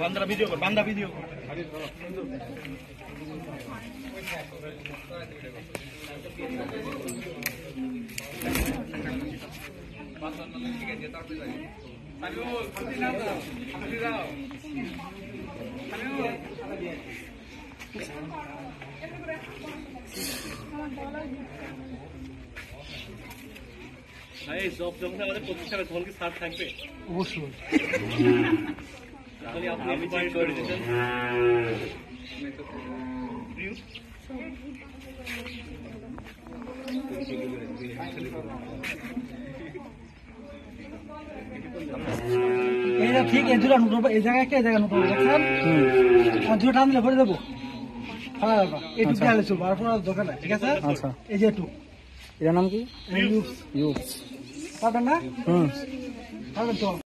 বান্দা ভিডিও কর, বান্দা ভিডিও কর। এই জব যখন আমাদের প্রতিষ্ঠানে তখন কি ছাড় থাকবে? অবশ্যই। তাহলে আপনি ইনভাইট করে দিতেন। এইটা ঠিক, এই দুটো নতুন, এই জায়গায় একটা, এই জায়গায় নতুন দেখছেন, আর দুটো টান দিলে ভরে দেবো। হ্যাঁ, এইটুকু দেওয়া চলবো, আর কোনো দরকার নাই, ঠিক আছে? আচ্ছা, এই যে একটু, এটার নাম কি? পারবেন না? পারবেন তো?